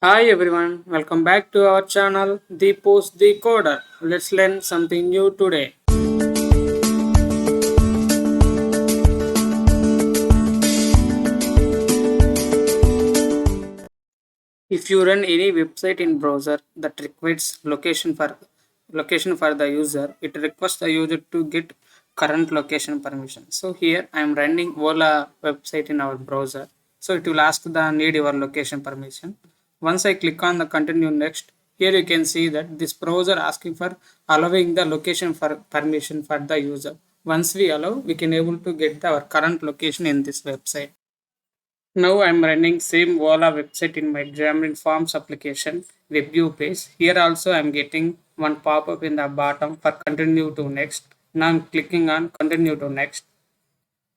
Hi everyone, welcome back to our channel The Post the Coder. Let's learn something new today. If you run any website in browser that requires location for the user, it requests the user to get current location permission. So here I am running Ola website in our browser. So it will ask the need your location permission. Once I click on the continue next, here you can see that this browser asking for allowing the location for permission for the user. Once we allow, we can able to get our current location in this website. Now I'm running same Voila website in my Xamarin Forms application web view page. Here also I'm getting one pop-up in the bottom for continue to next. Now I'm clicking on continue to next.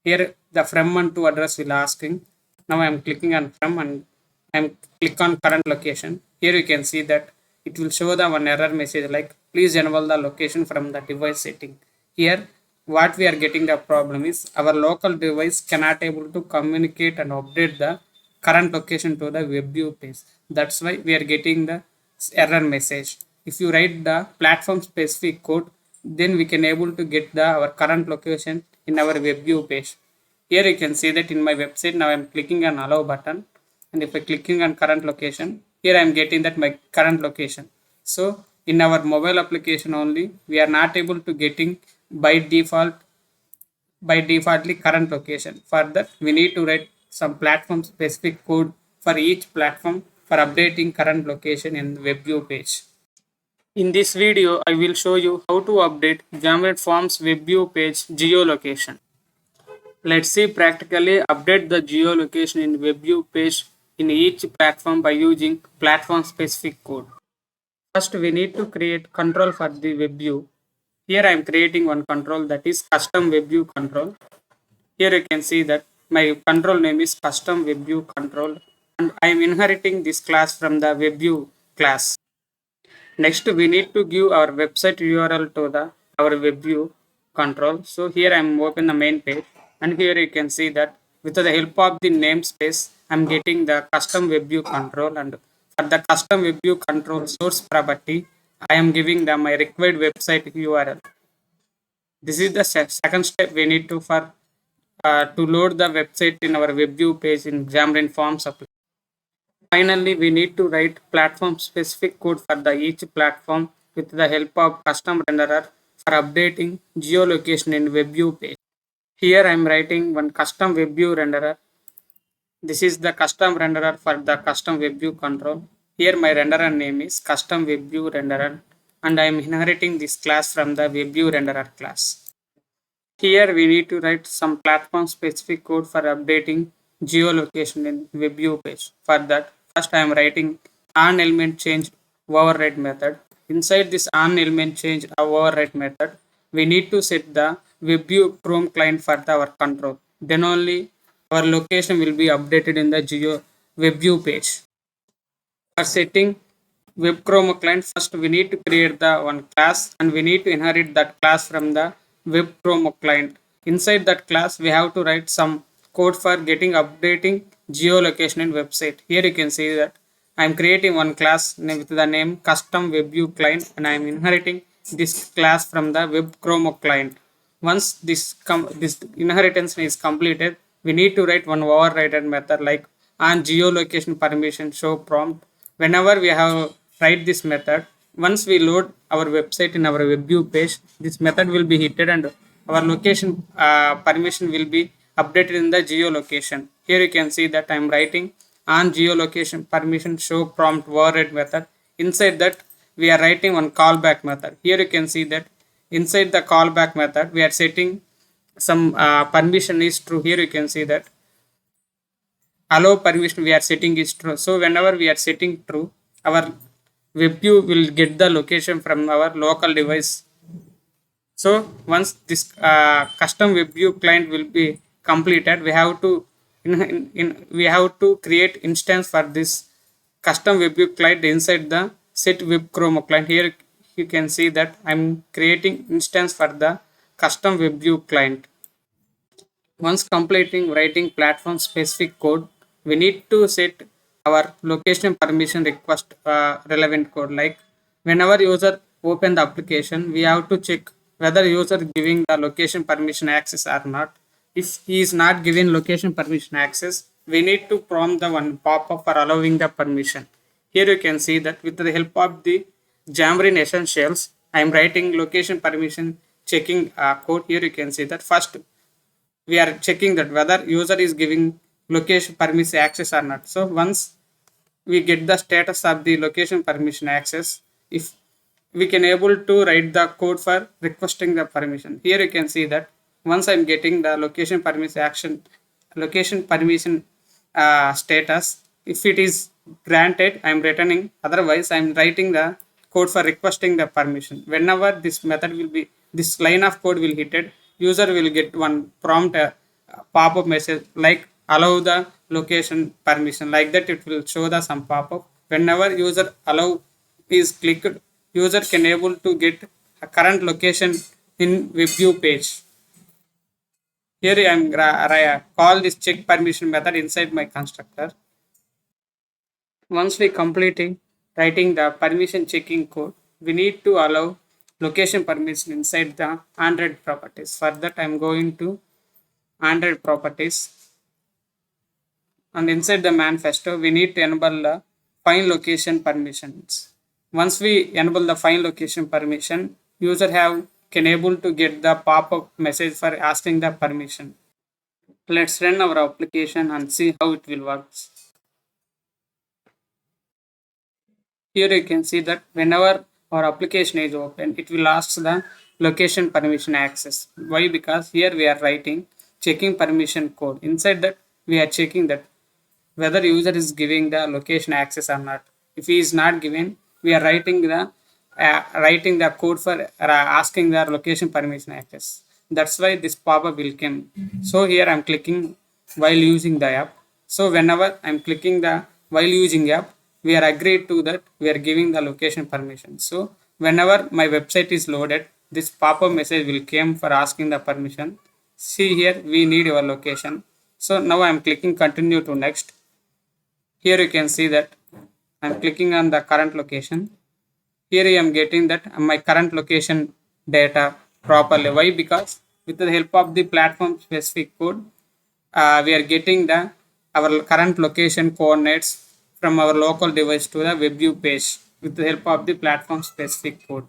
Here the from and to address will asking. Now I'm clicking on from and I'm click on current location. Here you can see that it will show the one error message like please enable the location from the device setting. Here what we are getting the problem is our local device cannot able to communicate and update the current location to the web view page. That's why we are getting the error message. If you write the platform specific code, then we can able to get the our current location in our web view page. Here you can see that in my website now I'm clicking on allow button, and if I clicking on current location, here I'm getting that my current location. So in our mobile application only we are not able to getting by defaultly current location. For that we need to write some platform specific code for each platform for updating current location in the web view page. In this video, I will show you how to update Xamarin Forms web view page geolocation. Let's see practically update the geolocation in web view page in each platform by using platform specific code. First, we need to create control for the web view. Here I am creating one control, that is custom web view control. Here you can see that my control name is custom web view control, and I am inheriting this class from the web view class. Next, we need to give our website URL to the our web view control. So here I am open the main page, and here you can see that with the help of the namespace, I am getting the custom web view control, and for the custom web view control source property, I am giving the my required website URL. This is the second step we need to load the website in our web view page in Xamarin Forms application. Finally, we need to write platform specific code for the each platform with the help of custom renderer for updating geolocation in WebView page. Here I am writing one custom WebView renderer. This is the custom renderer for the custom WebView control. Here my renderer name is custom WebView renderer, and I am inheriting this class from the WebView renderer class. Here we need to write some platform specific code for updating geolocation in WebView page. For that, first I am writing on element change override method. Inside this on element change override method, we need to set the WebView Chrome client for our control. Then only our location will be updated in the WebView page. For setting web chrome client, first we need to create the one class, and we need to inherit that class from the web chrome client. Inside that class we have to write some code for getting updating geolocation in website. Here you can see that I am creating one class with the name custom web view client, and I am inheriting this class from the web chrome client. Once this inheritance is completed, we need to write one overridden method like on geolocation permission show prompt. Whenever we have write this method, once we load our website in our web view page, this method will be hitted, and our location permission will be updated in the geolocation. Here you can see that I am writing on geolocation permission show prompt override method. Inside that we are writing one callback method. Here you can see that inside the callback method we are setting some permission is true. Here you can see that allow permission we are setting is true. So whenever we are setting true, our web view will get the location from our local device. So once this custom web view client will be completed, we have to we have to create instance for this custom web view client inside the set web chrome client. Here you can see that I'm creating instance for the custom web view client. Once completing writing platform specific code, we need to set our location permission request relevant code. Like whenever user open the application, we have to check whether user giving the location permission access or not. If he is not giving location permission access, we need to prompt the one pop-up for allowing the permission. Here you can see that with the help of the Xamarin Essentials, I am writing location permission checking code. Here you can see that first we are checking that whether user is giving location permission access or not. So once we get the status of the location permission access, if we can able to write the code for requesting the permission. Here you can see that once I'm getting the location permission status, if it is granted, I'm returning, otherwise I'm writing the code for requesting the permission. Whenever this method will be, this line of code will hit it, user will get one prompt pop-up message like allow the location permission. Like that it will show the some pop-up. Whenever user allow is clicked, user can able to get a current location in web view page. Here I am call this check permission method inside my constructor. Once we completing writing the permission checking code, we need to allow location permission inside the Android properties. For that I am going to Android properties, and inside the manifesto we need to enable the find location permissions. Once we enable the find location permission, user can able to get the pop-up message for asking the permission. Let's run our application and see how it will work. Here you can see that whenever our application is open, it will ask the location permission access. Why? Because here we are writing checking permission code. Inside that we are checking that whether user is giving the location access or not. If he is not given, we are writing the code for asking the location permission access. That's why this pop-up will come. So here I'm clicking while using the app. So whenever I'm clicking the while using app, we are agreed to that we are giving the location permission. So whenever my website is loaded, this pop-up message will come for asking the permission. See here, we need your location. So now I'm clicking continue to next. Here you can see that I'm clicking on the current location. Here I am getting that my current location data properly. Why? Because with the help of the platform specific code, we are getting our current location coordinates from our local device to the web view page with the help of the platform specific code.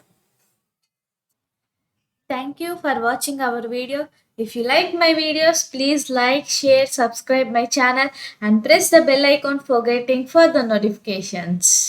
Thank you for watching our video. If you like my videos, please like, share, subscribe my channel and press the bell icon for getting further notifications.